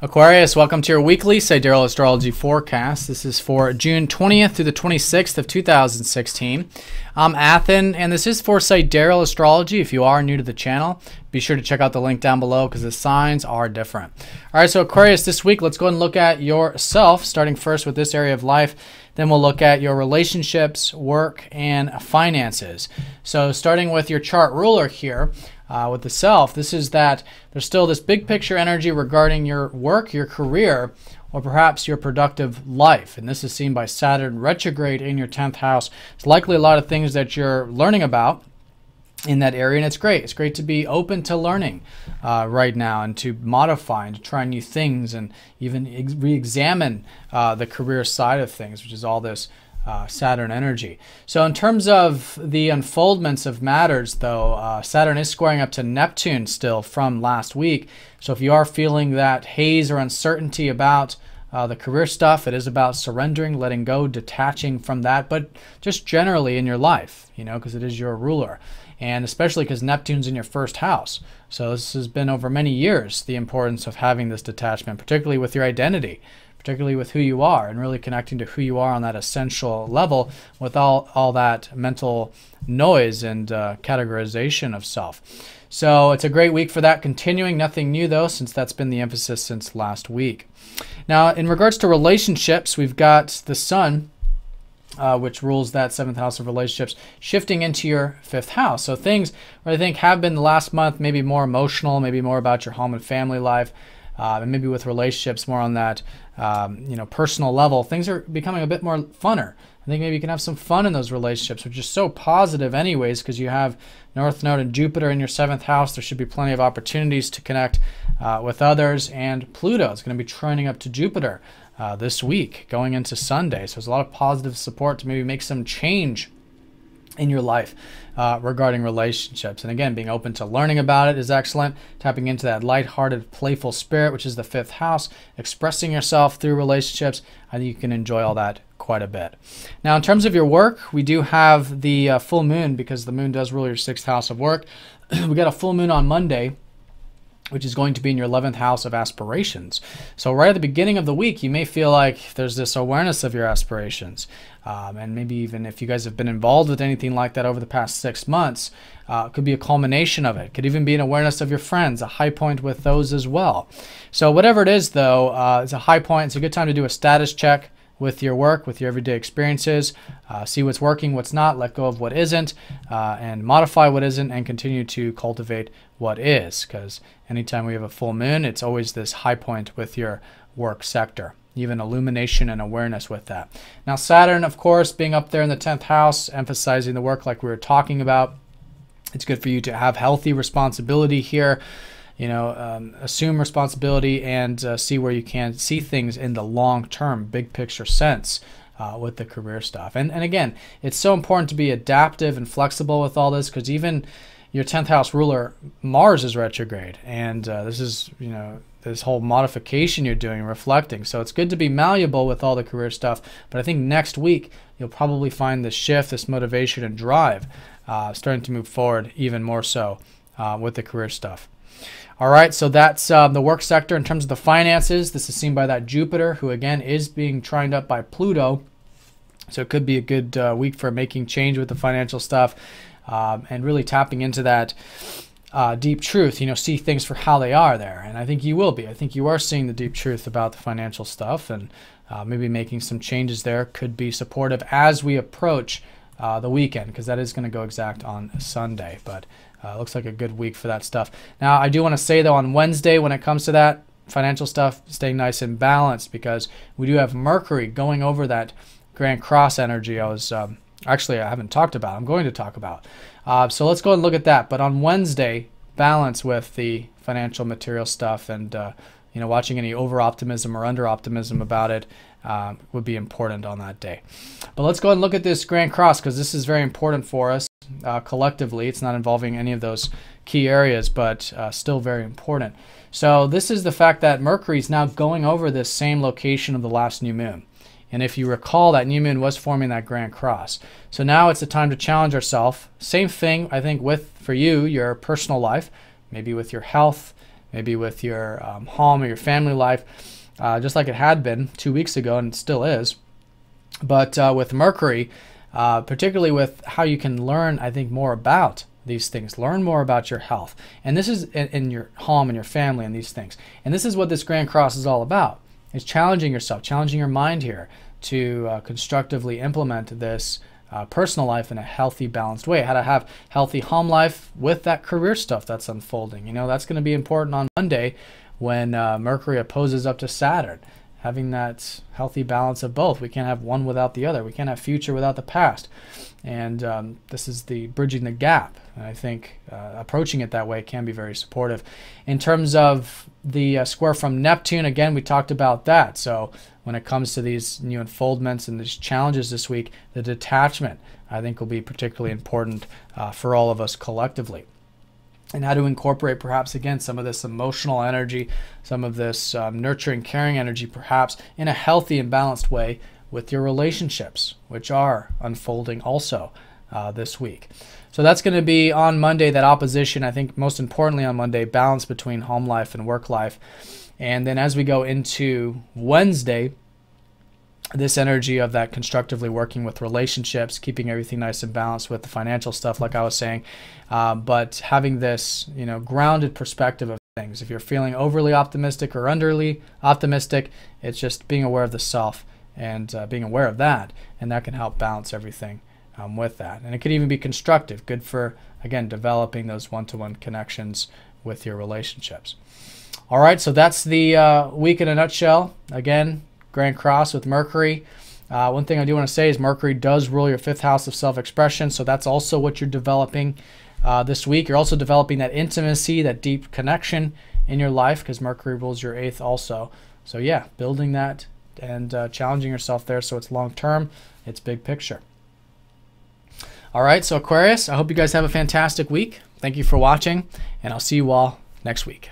Aquarius, welcome to your weekly Sidereal Astrology forecast. This is for June 20th through the 26th of 2016. I'm Athen, and this is for Sidereal Astrology. If you are new to the channel, be sure to check out the link down below because the signs are different. All right, so Aquarius, this week, let's go ahead and look at yourself, starting first with this area of life. Then we'll look at your relationships, work, and finances. So starting with your chart ruler here, with the self, this is that there's still this big picture energy regarding your work, your career, or perhaps your productive life. And this is seen by Saturn retrograde in your 10th house. It's likely a lot of things that you're learning about in that area, and it's great. It's great to be open to learning right now and to modify and to try new things and even re-examine the career side of things, which is all this Saturn energy. So in terms of the unfoldments of matters, though, Saturn is squaring up to Neptune still from last week. So if you are feeling that haze or uncertainty about the career stuff, it is about surrendering, letting go, detaching from that, but just generally in your life, you know, because it is your ruler. And especially because Neptune's in your first house. So this has been over many years, the importance of having this detachment, particularly with your identity, particularly with who you are, and really connecting to who you are on that essential level with all that mental noise and categorization of self. So it's a great week for that. Continuing, nothing new though, since that's been the emphasis since last week. Now, in regards to relationships, we've got the Sun, which rules that 7th house of relationships, shifting into your 5th house. So things where I think have been the last month, maybe more emotional, maybe more about your home and family life, and maybe with relationships more on that personal level, things are becoming a bit more funner. I think maybe you can have some fun in those relationships, which is so positive anyways, because you have North Node and Jupiter in your 7th house. There should be plenty of opportunities to connect with others, and Pluto is going to be trining up to Jupiter this week going into Sunday. So there's a lot of positive support to maybe make some change in your life regarding relationships. And again, being open to learning about it is excellent. Tapping into that lighthearted, playful spirit, which is the 5th house, expressing yourself through relationships, I think you can enjoy all that quite a bit. Now, in terms of your work, we do have the full moon, because the moon does rule your 6th house of work. We got a full moon on Monday, which is going to be in your 11th house of aspirations. So right at the beginning of the week, you may feel like there's this awareness of your aspirations. And maybe even if you guys have been involved with anything like that over the past 6 months, it could be a culmination of it. Could even be an awareness of your friends, a high point with those as well. So whatever it is, though, it's a high point. It's a good time to do a status check with your work, with your everyday experiences, see what's working, what's not, let go of what isn't, and modify what isn't, and continue to cultivate what is. Because anytime we have a full moon, it's always this high point with your work sector, even illumination and awareness with that. Now Saturn, of course, being up there in the 10th house, emphasizing the work like we were talking about. It's good for you to have healthy responsibility here. Assume responsibility and see where you can see things in the long-term, big picture sense with the career stuff. And again, it's so important to be adaptive and flexible with all this, because even your 10th house ruler, Mars, is retrograde. And this is, this whole modification you're doing, reflecting. So it's good to be malleable with all the career stuff. But I think next week, you'll probably find this shift, this motivation and drive starting to move forward even more so with the career stuff. All right, so that's the work sector. In terms of the finances, this is seen by that Jupiter, who again is being trined up by Pluto. So it could be a good week for making change with the financial stuff and really tapping into that deep truth, see things for how they are there. And I think you will be. I think you are seeing the deep truth about the financial stuff, and maybe making some changes there could be supportive as we approach the weekend, because that is going to go exact on Sunday. But looks like a good week for that stuff. Now, I do want to say, though, on Wednesday, when it comes to that financial stuff, staying nice and balanced, because we do have Mercury going over that Grand Cross energy I was actually I haven't talked about. I'm going to talk about. So let's go and look at that. But on Wednesday, balance with the financial material stuff, and watching any over-optimism or under-optimism about it would be important on that day. But let's go and look at this Grand Cross, because this is very important for us collectively. It's not involving any of those key areas, but still very important. So this is the fact that Mercury is now going over this same location of the last new moon. And if you recall, that new moon was forming that Grand Cross. So now it's a time to challenge ourselves. Same thing, I think, for you, your personal life, maybe with your health, maybe with your home or your family life, just like it had been 2 weeks ago, and it still is. But with Mercury, particularly with how you can learn, I think, more about these things, learn more about your health. And this is in your home and your family and these things. And this is what this Grand Cross is all about. It's challenging yourself, challenging your mind here to constructively implement this personal life in a healthy, balanced way. How to have healthy home life with that career stuff that's unfolding. You know, that's going to be important on Monday when Mercury opposes up to Saturn. Having that healthy balance of both. We can't have one without the other. We can't have future without the past. And this is the bridging the gap. And I think approaching it that way can be very supportive. In terms of the square from Neptune, again, we talked about that. So when it comes to these new unfoldments and these challenges this week, the detachment, I think, will be particularly important for all of us collectively. And how to incorporate perhaps, again, some of this emotional energy, some of this nurturing, caring energy, perhaps in a healthy and balanced way with your relationships, which are unfolding also this week. So that's going to be on Monday, that opposition. I think most importantly on Monday, balance between home life and work life. And then as we go into Wednesday, this energy of that constructively working with relationships, keeping everything nice and balanced with the financial stuff, like I was saying, but having this, you know, grounded perspective of things. If you're feeling overly optimistic or underly optimistic, it's just being aware of the self and being aware of that, and that can help balance everything with that. And it could even be constructive, good for, again, developing those one-to-one connections with your relationships. All right, so that's the week in a nutshell. Again, Grand Cross with Mercury. One thing I do want to say is Mercury does rule your 5th house of self-expression, so that's also what you're developing this week. You're also developing that intimacy, that deep connection in your life, because Mercury rules your 8th also. So yeah, building that and challenging yourself there so it's long-term, it's big picture. All right, so Aquarius, I hope you guys have a fantastic week. Thank you for watching, and I'll see you all next week.